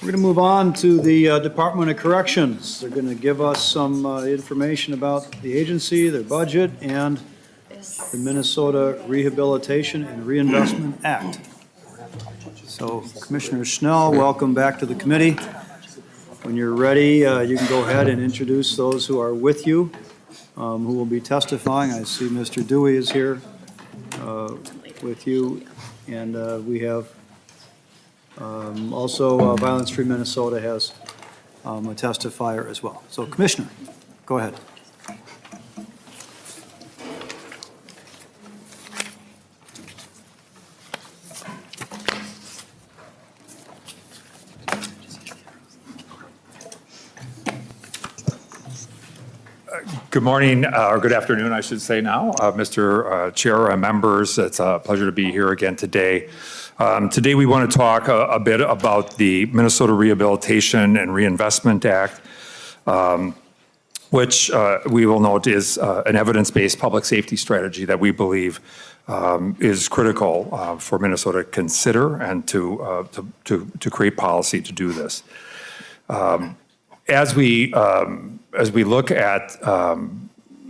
We're going to move on to the Department of Corrections. They're going to give us some information about the agency, their budget, and the Minnesota Rehabilitation and Reinvestment Act. So Commissioner Schnell, welcome back to the committee. When you're ready, you can go ahead and introduce those who are with you, who will be testifying. I see Mr. Dewey is here with you, and we have also Violence Free Minnesota has a testifier as well. So Commissioner, go ahead. Good morning, or good afternoon, I should say now, Mr. Chair and members. It's a pleasure to be here again today. Today we want to talk a bit about the Minnesota Rehabilitation and Reinvestment Act, which we will note is an evidence-based public safety strategy that we believe is critical for Minnesota to consider and to create policy to do this. As we look at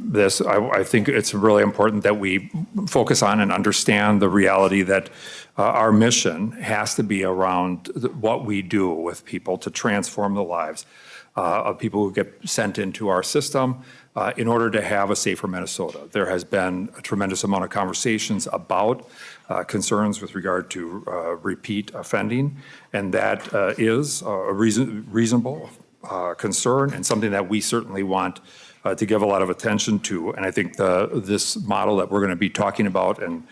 this, I think it's really important that we focus on and understand the reality that our mission has to be around what we do with people to transform the lives of people who get sent into our system in order to have a safer Minnesota. There has been a tremendous amount of conversations about concerns with regard to repeat offending, and that is a reasonable concern and something that we certainly want to give a lot of attention to. And I think this model that we're going to be talking about and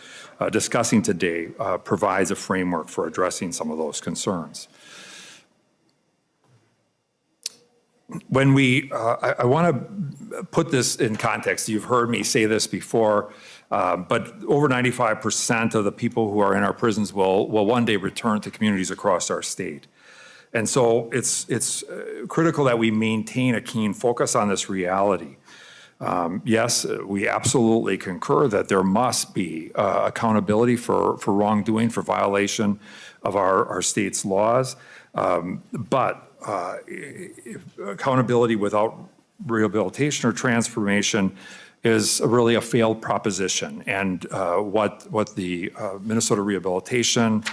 discussing today provides a framework for addressing some of those concerns. When I want to put this in context, you've heard me say this before, but over 95% of the people who are in our prisons will one day return to communities across our state. And so it's critical that we maintain a keen focus on this reality. Yes, we absolutely concur that there must be accountability for wrongdoing, for violation of our state's laws, but accountability without rehabilitation or transformation is really a failed proposition. And what the Minnesota Rehabilitation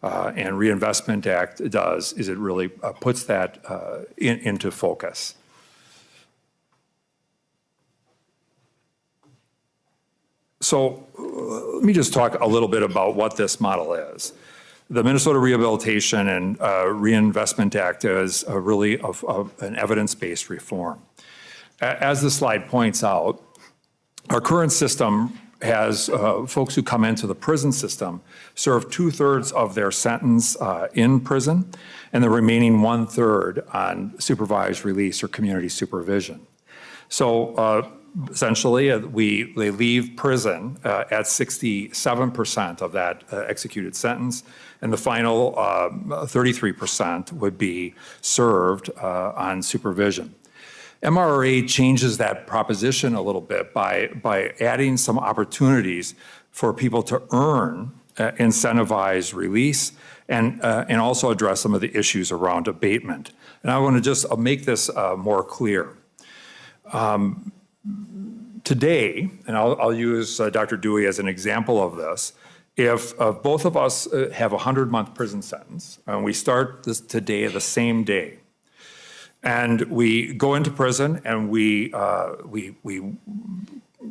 and Reinvestment Act does is it really puts that into focus. So let me just talk a little bit about what this model is. The Minnesota Rehabilitation and Reinvestment Act is really an evidence-based reform. As the slide points out, our current system has folks who come into the prison system serve 2/3 of their sentence in prison and the remaining 1/3 on supervised release or community supervision. So essentially, they leave prison at 67% of that executed sentence, and the final 33% would be served on supervision. MRRA changes that proposition a little bit by adding some opportunities for people to earn incentivized release and also address some of the issues around abatement. And I want to just make this more clear. Today, and I'll use Dr. Dewey as an example of this, if both of us have a 100-month prison sentence and we start this today the same day, and we go into prison and we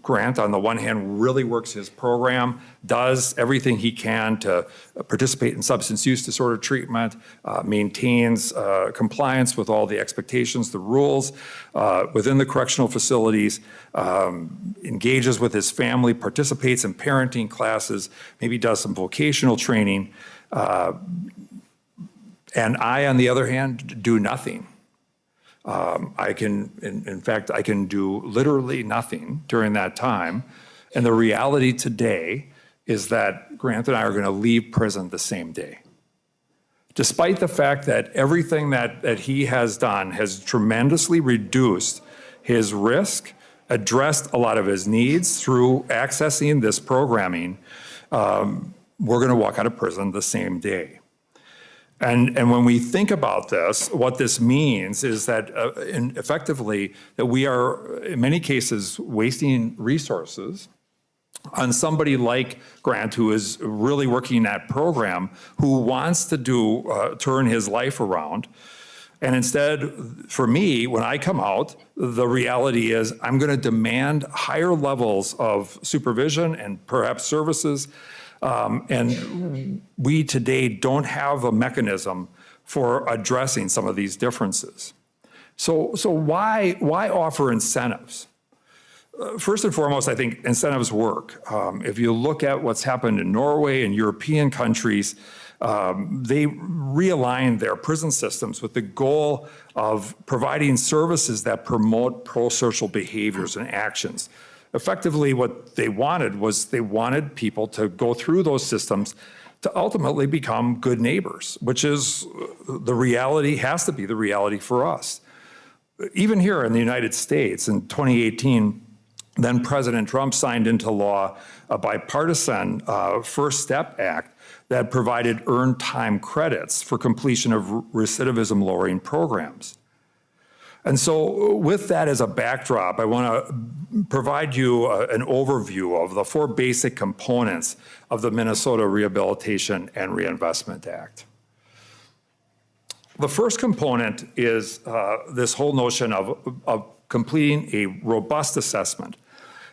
Grant, on the one hand, really works his program, does everything he can to participate in substance use disorder treatment, maintains compliance with all the expectations, the rules within the correctional facilities, engages with his family, participates in parenting classes, maybe does some vocational training. And I, on the other hand, do nothing. I can, in fact, I can do literally nothing during that time. And the reality today is that Grant and I are going to leave prison the same day. Despite the fact that everything that he has done has tremendously reduced his risk, addressed a lot of his needs through accessing this programming, we're going to walk out of prison the same day. And when we think about this, what this means is that effectively that we are, in many cases, wasting resources on somebody like Grant, who is really working that program, who wants to turn his life around. And instead, for me, when I come out, the reality is I'm going to demand higher levels of supervision and perhaps services. And we today don't have a mechanism for addressing some of these differences. So why offer incentives? First and foremost, I think incentives work. If you look at what's happened in Norway and European countries, they realigned their prison systems with the goal of providing services that promote pro-social behaviors and actions. Effectively, what they wanted was they wanted people to go through those systems to ultimately become good neighbors, which is the reality, has to be the reality for us. Even here in the United States in 2018, then President Trump signed into law a bipartisan First Step Act that provided earned time credits for completion of recidivism lowering programs. And so with that as a backdrop, I want to provide you an overview of the four basic components of the Minnesota Rehabilitation and Reinvestment Act. The first component is this whole notion of completing a robust assessment.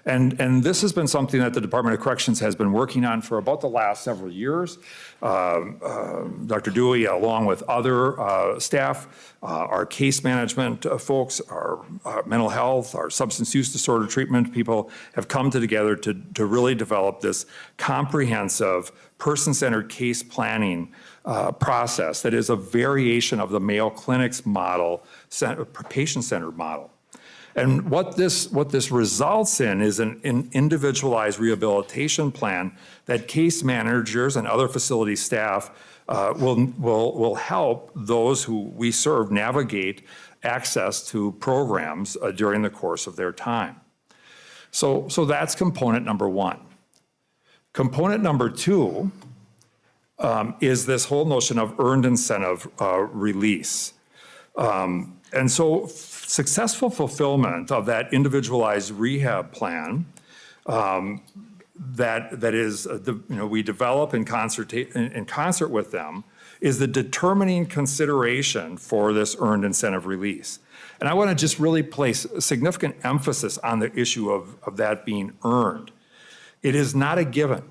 And this has been something that the Department of Corrections has been working on for about the last several years. Dr. Dewey, along with other staff, our case management folks, our mental health, our substance use disorder treatment people have come together to really develop this comprehensive person-centered case planning process that is a variation of the Mayo Clinic's model, patient-centered model. And what this results in is an individualized rehabilitation plan that case managers and other facility staff will help those who we serve navigate access to programs during the course of their time. So that's component number one. Component number two is this whole notion of earned incentive release. And so successful fulfillment of that individualized rehab plan that is, we develop in concert with them is the determining consideration for this earned incentive release. And I want to just really place significant emphasis on the issue of that being earned. It is not a given.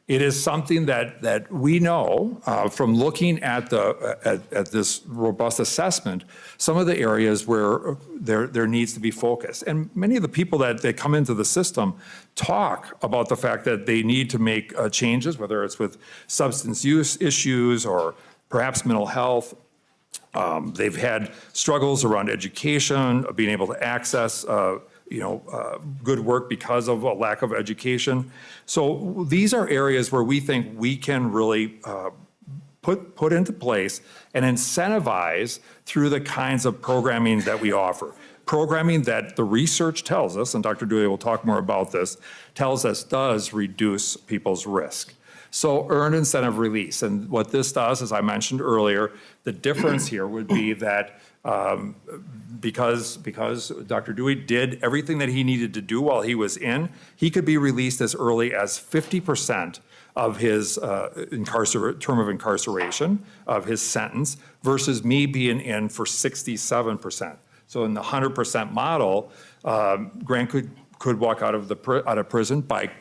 It is something that we know from looking at this robust assessment, some of the areas where there needs to be focus. And many of the people that come into the system talk about the fact that they need to make changes, whether it's with substance use issues or perhaps mental health. They've had struggles around education, being able to access good work because of a lack of education. So these are areas where we think we can really put into place and incentivize through the kinds of programming that we offer. Programming that the research tells us, and Dr. Dewey will talk more about this, tells us does reduce people's risk. So earned incentive release. And what this does, as I mentioned earlier, the difference here would be that because Dr. Dewey did everything that he needed to do while he was in, he could be released as early as 50% of his term of incarceration, of his sentence, versus me being in for 67%. So in the 100% model, Grant could walk out of prison by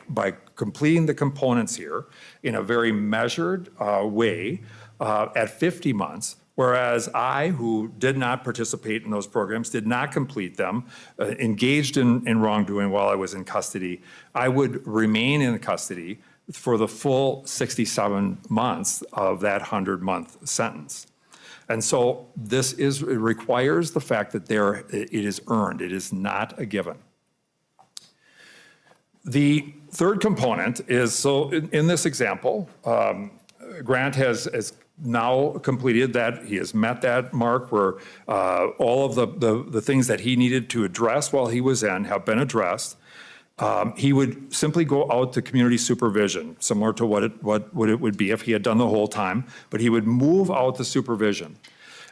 completing the components here in a very measured way at 50 months. Whereas I, who did not participate in those programs, did not complete them, engaged in wrongdoing while I was in custody, I would remain in custody for the full 67 months of that 100-month sentence. And so it requires the fact that it is earned. It is not a given. The third component is, so in this example, Grant has now completed that. He has met that mark where all of the things that he needed to address while he was in have been addressed. he would simply go out to community supervision, similar to what it would be if he had done the whole time, but he would move out to supervision.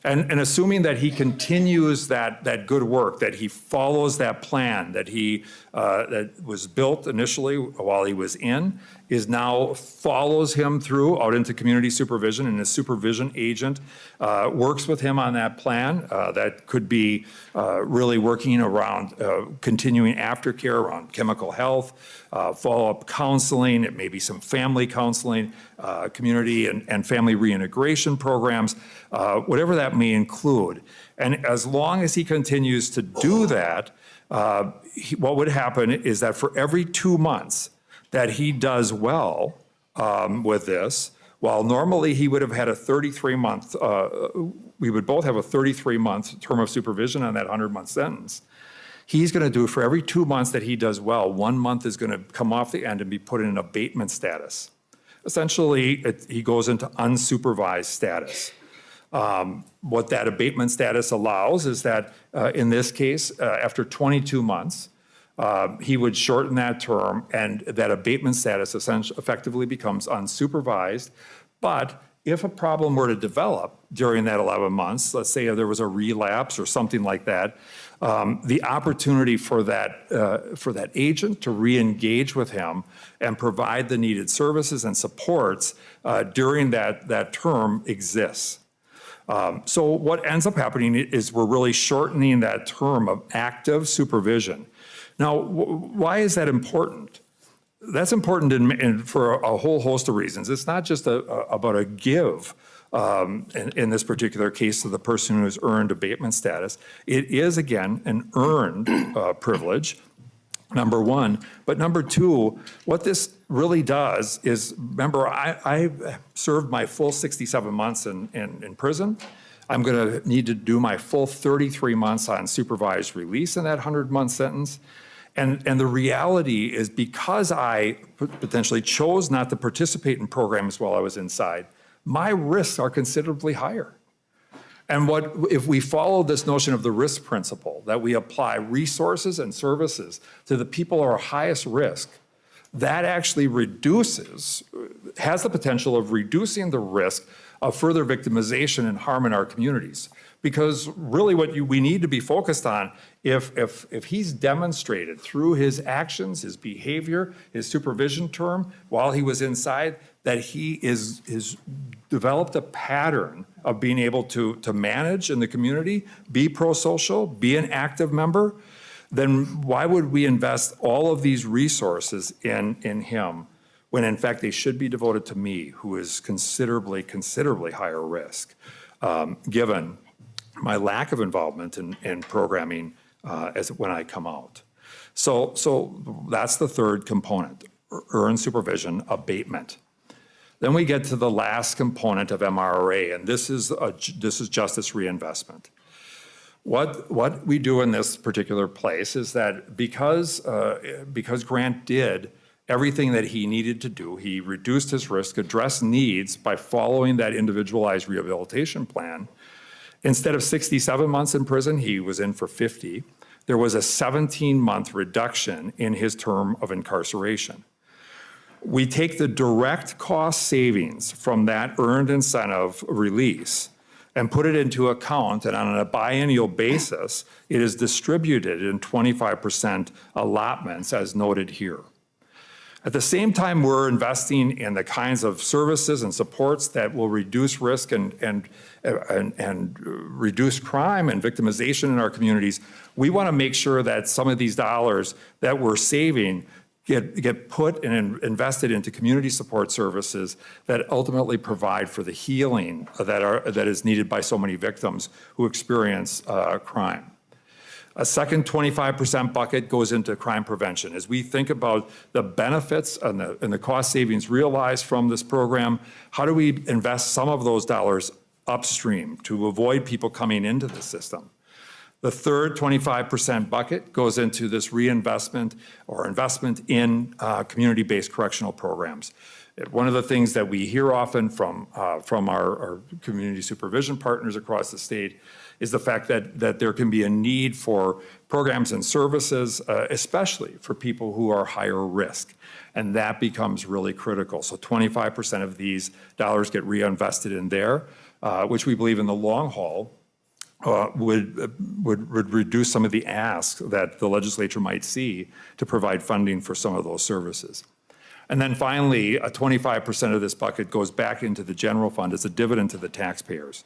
And assuming that he continues that good work, that he follows that plan that was built initially while he was in, is now follows him through out into community supervision, and his supervision agent works with him on that plan. That could be really working around continuing aftercare around chemical health, follow-up counseling, it may be some family counseling, community and family reintegration programs, whatever that may include. And as long as he continues to do that, what would happen is that for every 2 months that he does well with this, while normally he would have had a 33-month, we would both have a 33-month term of supervision on that 100-month sentence, he's going to do for every 2 months that he does well, 1 month is going to come off the end and be put in an abatement status. Essentially, he goes into unsupervised status. What that abatement status allows is that, in this case, after 22 months, he would shorten that term, and that abatement status effectively becomes unsupervised. But if a problem were to develop during that 11 months, let's say there was a relapse or something like that, the opportunity for that agent to re-engage with him and provide the needed services and supports during that term exists. So what ends up happening is we're really shortening that term of active supervision. Now, why is that important? That's important for a whole host of reasons. It's not just about a give in this particular case to the person who has earned abatement status. It is, again, an earned privilege, number one. But number two, what this really does is, remember, I served my full 67 months in prison. I'm going to need to do my full 33 months on supervised release in that 100-month sentence. And the reality is, because I potentially chose not to participate in programs while I was inside, my risks are considerably higher. And if we follow this notion of the risk principle, that we apply resources and services to the people who are highest risk, that actually has the potential of reducing the risk of further victimization and harm in our communities. Because really what we need to be focused on, if he's demonstrated through his actions, his behavior, his supervision term while he was inside, that he is developed a pattern of being able to manage in the community, be pro-social, be an active member, then why would we invest all of these resources in him when in fact they should be devoted to me, who is considerably higher risk, given my lack of involvement in programming when I come out. So that's the third component, earned supervision abatement. Then we get to the last component of MRRA, and this is justice reinvestment. What we do in this particular place is that because Grant did everything that he needed to do, he reduced his risk, addressed needs by following that individualized rehabilitation plan. Instead of 67 months in prison, he was in for 50. There was a 17-month reduction in his term of incarceration. We take the direct cost savings from that earned incentive release and put it into account, and on a biennial basis, it is distributed in 25% allotments as noted here. At the same time, we're investing in the kinds of services and supports that will reduce risk and reduce crime and victimization in our communities. We want to make sure that some of these dollars that we're saving get put and invested into community support services that ultimately provide for the healing that is needed by so many victims who experience crime. A second 25% bucket goes into crime prevention. As we think about the benefits and the cost savings realized from this program, how do we invest some of those dollars upstream to avoid people coming into the system? The third 25% bucket goes into this reinvestment or investment in community-based correctional programs. One of the things that we hear often from our community supervision partners across the state is the fact that there can be a need for programs and services, especially for people who are higher risk. And that becomes really critical. So 25% of these dollars get reinvested in there, which we believe in the long haul would reduce some of the asks that the legislature might see to provide funding for some of those services. And then finally, 25% of this bucket goes back into the general fund as a dividend to the taxpayers.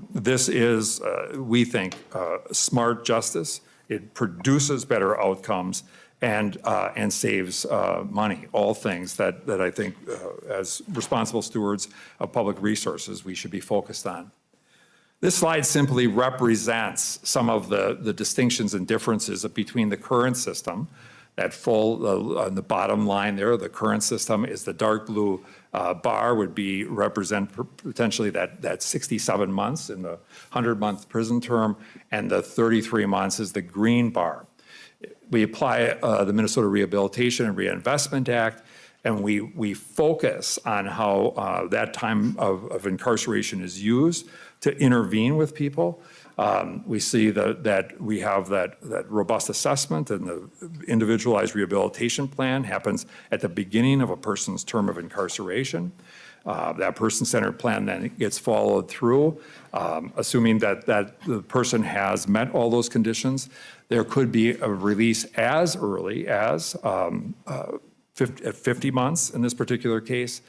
This is, we think, smart justice. It produces better outcomes and saves money, all things that I think as responsible stewards of public resources we should be focused on. This slide simply represents some of the distinctions and differences between the current system. That full, on the bottom line there, the current system is the dark blue bar would represent potentially that 67 months in the 100-month prison term, and the 33 months is the green bar. We apply the Minnesota Rehabilitation and Reinvestment Act, and we focus on how that time of incarceration is used to intervene with people. We see that we have that robust assessment, and the Individualized Rehabilitation Plan happens at the beginning of a person's term of incarceration. That person-centered plan then gets followed through, assuming that the person has met all those conditions. There could be a release as early as 50 months in this particular case.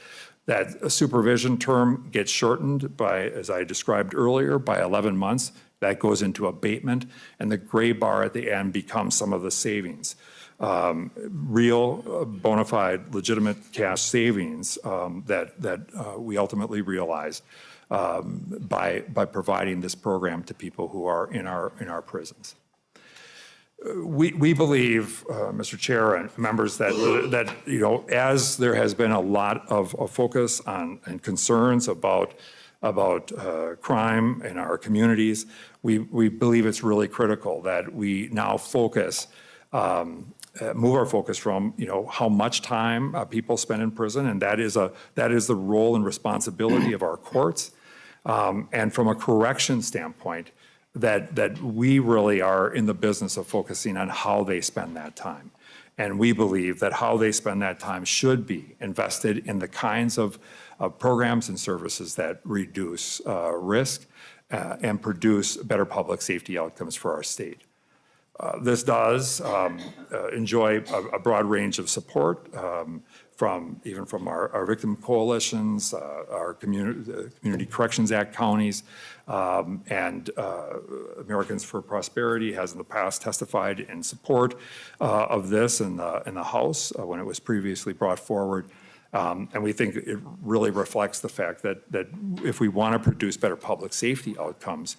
That supervision term gets shortened by, as I described earlier, by 11 months. That goes into abatement, and the gray bar at the end becomes some of the savings. Real, bona fide, legitimate cash savings that we ultimately realize by providing this program to people who are in our prisons. We believe, Mr. Chair and members, that you know, as there has been a lot of focus on and concerns about crime in our communities, we believe it's really critical that we now focus, move our focus from how much time people spend in prison, and that is the role and responsibility of our courts, and from a correction standpoint, that we really are in the business of focusing on how they spend that time. And we believe that how they spend that time should be invested in the kinds of programs and services that reduce risk and produce better public safety outcomes for our state. This does enjoy a broad range of support even from our victim coalitions, our Community Corrections Act counties, and Americans for Prosperity has in the past testified in support of this in the House when it was previously brought forward. And we think it really reflects the fact that if we want to produce better public safety outcomes,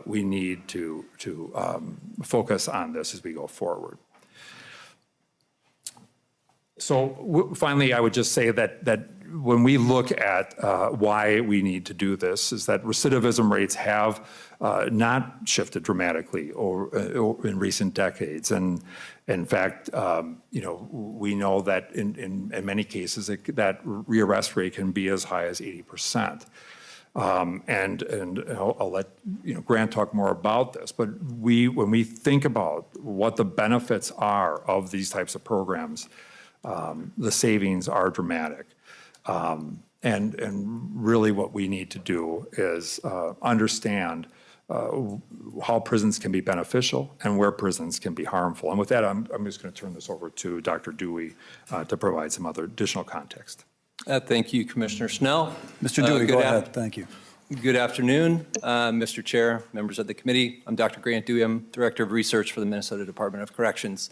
we need to focus on this as we go forward. So finally, I would just say that when we look at why we need to do this, is that recidivism rates have not shifted dramatically in recent decades. And in fact, we know that in many cases that rearrest rate can be as high as 80%. And I'll let Grant talk more about this, but when we think about what the benefits are of these types of programs, the savings are dramatic. And really what we need to do is understand how prisons can be beneficial and where prisons can be harmful. And with that, I'm just going to turn this over to Dr. Dewey to provide some other additional context. Thank you, Commissioner Snell. Mr. Dewey, go ahead. Thank you. Good afternoon, Mr. Chair, members of the committee. I'm Dr. Grant Dewey. I'm Director of Research for the Minnesota Department of Corrections.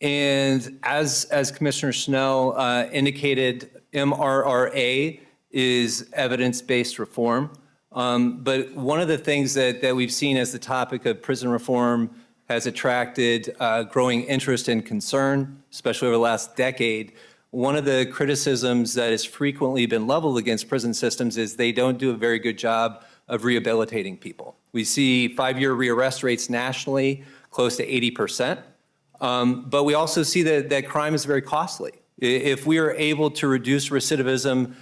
And as Commissioner Snell indicated, MRRA is evidence-based reform. But one of the things that we've seen as the topic of prison reform has attracted growing interest and concern, especially over the last decade. One of the criticisms that has frequently been leveled against prison systems is they don't do a very good job of rehabilitating people. We see 5-year rearrest rates nationally close to 80%. But we also see that crime is very costly. If we are able to reduce recidivism,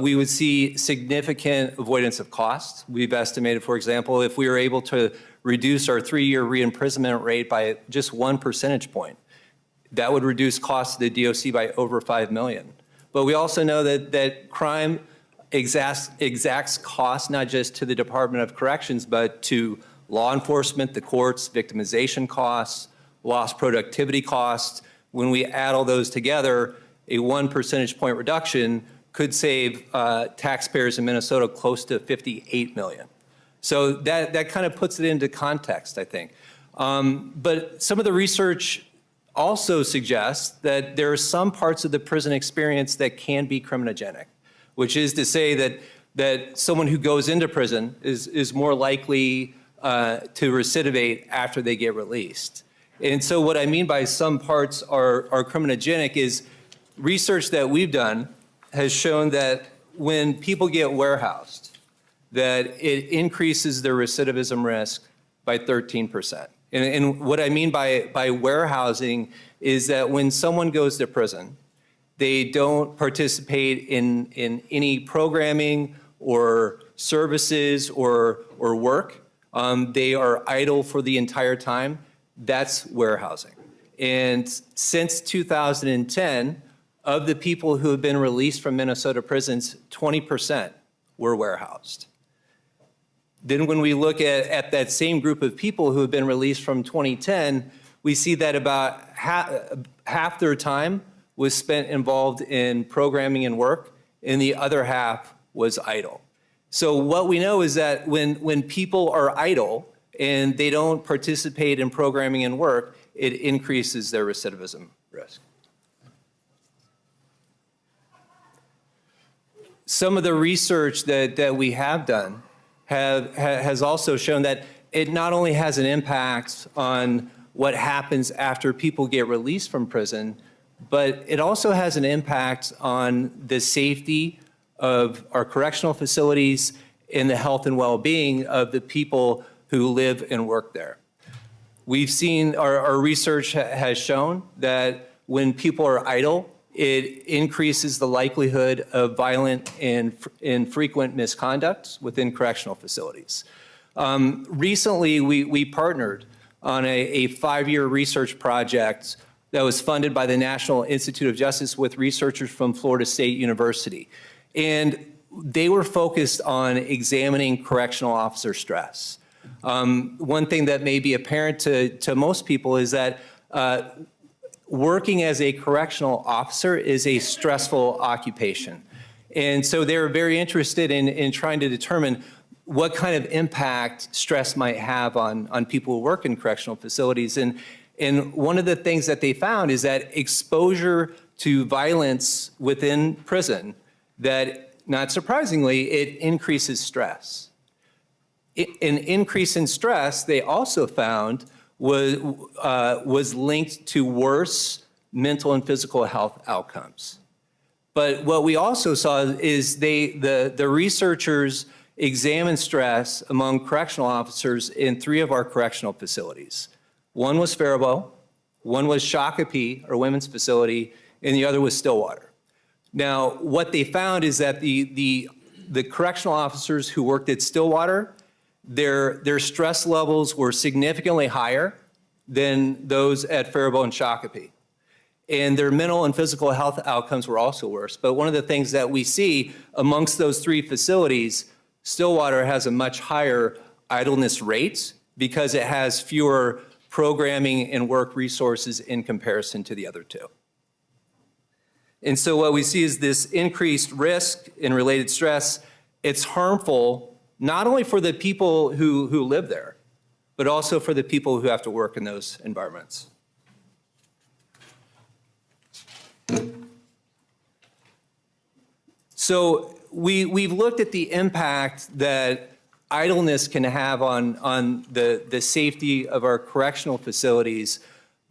we would see significant avoidance of costs. We've estimated, for example, if we were able to reduce our 3-year re-imprisonment rate by just 1 percentage point, that would reduce costs to the DOC by over $5 million. But we also know that crime exacts costs not just to the Department of Corrections, but to law enforcement, the courts, victimization costs, lost productivity costs. When we add all those together, a 1 percentage point reduction could save taxpayers in Minnesota close to $58 million. So that kind of puts it into context, I think. But some of the research also suggests that there are some parts of the prison experience that can be criminogenic, which is to say that someone who goes into prison is more likely to recidivate after they get released. And so what I mean by some parts are criminogenic is research that we've done has shown that when people get warehoused, that it increases their recidivism risk by 13%. And what I mean by warehousing is that when someone goes to prison, they don't participate in any programming or services or work. They are idle for the entire time. That's warehousing. And since 2010, of the people who have been released from Minnesota prisons, 20% were warehoused. Then when we look at that same group of people who have been released from 2010, we see that about half their time was spent involved in programming and work, and the other half was idle. So what we know is that when people are idle and they don't participate in programming and work, it increases their recidivism risk. Some of the research that we have done has also shown that it not only has an impact on what happens after people get released from prison, but it also has an impact on the safety of our correctional facilities and the health and well-being of the people who live and work there. We've seen, our research has shown that when people are idle, it increases the likelihood of violent and frequent misconduct within correctional facilities. Recently, we partnered on a 5-year research project that was funded by the National Institute of Justice with researchers from Florida State University. And they were focused on examining correctional officer stress. One thing that may be apparent to most people is that working as a correctional officer is a stressful occupation. And so they're very interested in trying to determine what kind of impact stress might have on people who work in correctional facilities. And one of the things that they found is that exposure to violence within prison, that not surprisingly, it increases stress. An increase in stress, they also found, was linked to worse mental and physical health outcomes. But what we also saw is the researchers examined stress among correctional officers in 3 of our correctional facilities. One was Faribault, one was Shakopee, our women's facility, and the other was Stillwater. Now, what they found is that the correctional officers who worked at Stillwater, their stress levels were significantly higher than those at Faribault and Shakopee. And their mental and physical health outcomes were also worse. But one of the things that we see amongst those 3 facilities, Stillwater has a much higher idleness rate because it has fewer programming and work resources in comparison to the other 2. And so what we see is this increased risk and related stress. It's harmful not only for the people who live there, but also for the people who have to work in those environments. So we've looked at the impact that idleness can have on the safety of our correctional facilities,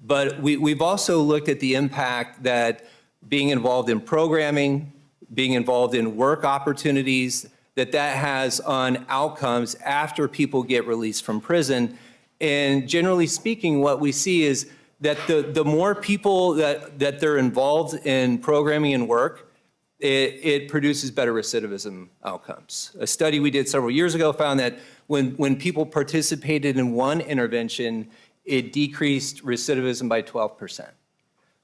but we've also looked at the impact that being involved in programming, being involved in work opportunities, that has on outcomes after people get released from prison. And generally speaking, what we see is that the more people that they're involved in programming and work, it produces better recidivism outcomes. A study we did several years ago found that when people participated in one intervention, it decreased recidivism by 12%.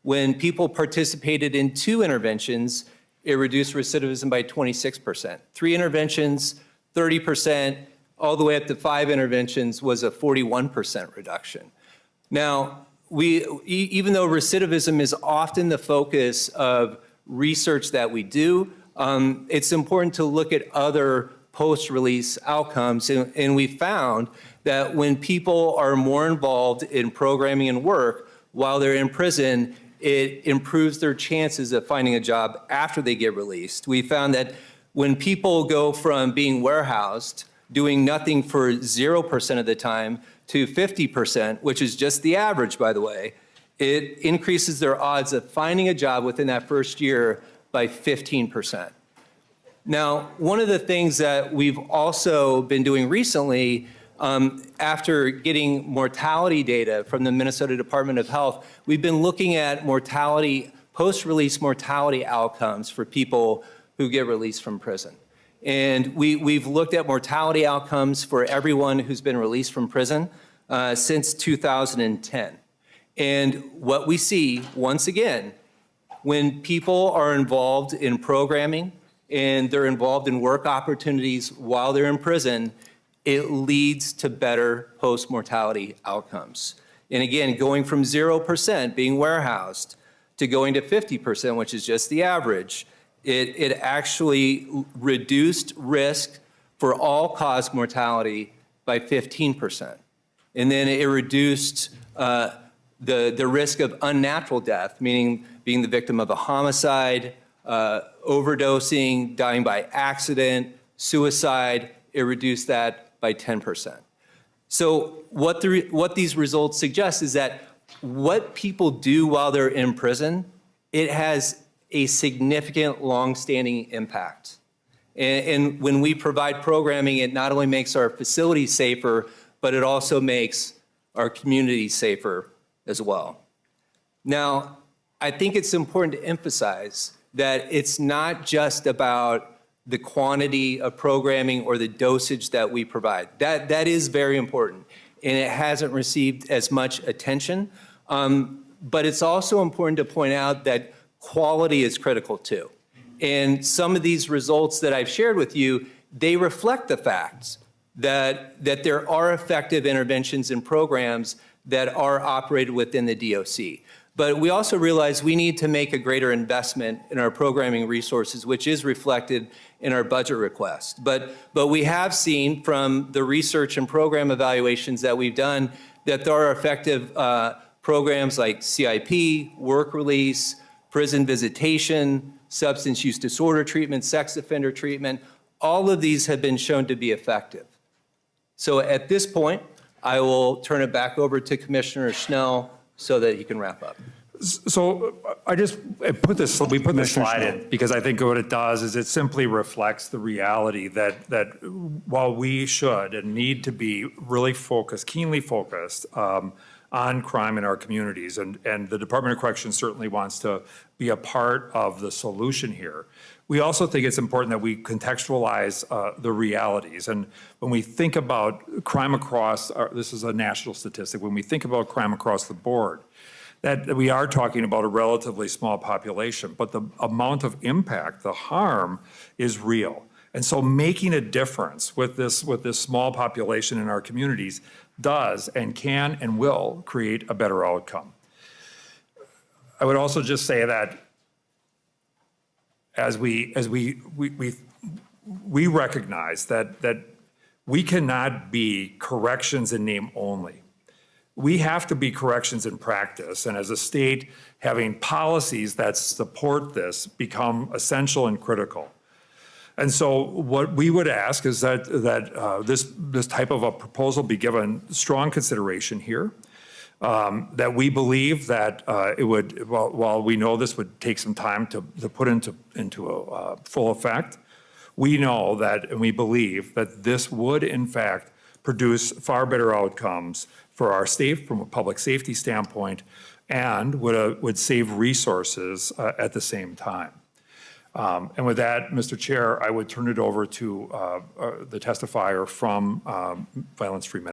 When people participated in 2 interventions, it reduced recidivism by 26%. 3 interventions, 30%, all the way up to 5 interventions was a 41% reduction. Now, even though recidivism is often the focus of research that we do, it's important to look at other post-release outcomes. And we found that when people are more involved in programming and work while they're in prison, it improves their chances of finding a job after they get released. We found that when people go from being warehoused, doing nothing for 0% of the time, to 50%, which is just the average, by the way, it increases their odds of finding a job within that first year by 15%. Now, one of the things that we've also been doing recently, after getting mortality data from the Minnesota Department of Health, we've been looking at mortality, post-release mortality outcomes for people who get released from prison. And we've looked at mortality outcomes for everyone who's been released from prison since 2010. And what we see, once again, when people are involved in programming and they're involved in work opportunities while they're in prison, it leads to better post-mortality outcomes. And again, going from 0% being warehoused to going to 50%, which is just the average, it actually reduced risk for all-cause mortality by 15%. And then it reduced the risk of unnatural death, meaning being the victim of a homicide, overdosing, dying by accident, suicide. It reduced that by 10%. So what these results suggest is that what people do while they're in prison, it has a significant long-standing impact. And when we provide programming, it not only makes our facilities safer, but it also makes our communities safer as well. Now, I think it's important to emphasize that it's not just about the quantity of programming or the dosage that we provide. That is very important, and it hasn't received as much attention. But it's also important to point out that quality is critical too. And some of these results that I've shared with you, they reflect the facts that there are effective interventions and programs that are operated within the DOC. But we also realize we need to make a greater investment in our programming resources, which is reflected in our budget request. But we have seen from the research and program evaluations that we've done that there are effective programs like CIP, work release, prison visitation, substance use disorder treatment, sex offender treatment. All of these have been shown to be effective. So at this point, I will turn it back over to Commissioner Schnell so that he can wrap up. So we put this slide in because I think what it does is it simply reflects the reality that while we should and need to be really focused, keenly focused on crime in our communities, and the Department of Corrections certainly wants to be a part of the solution here. We also think it's important that we contextualize the realities. And when we think about crime across, this is a national statistic, when we think about crime across the board, that we are talking about a relatively small population, but the amount of impact, the harm is real. And so making a difference with this small population in our communities does and can and will create a better outcome. I would also just say that as we recognize that we cannot be corrections in name only. We have to be corrections in practice, and as a state, having policies that support this become essential and critical. And so what we would ask is that this type of a proposal be given strong consideration here. That we believe that it would, while we know this would take some time to put into full effect, we know that and we believe that this would in fact produce far better outcomes for our state from a public safety standpoint, and would save resources at the same time. And with that, Mr. Chair, I would turn it over to the testifier from Violence Free Minnesota.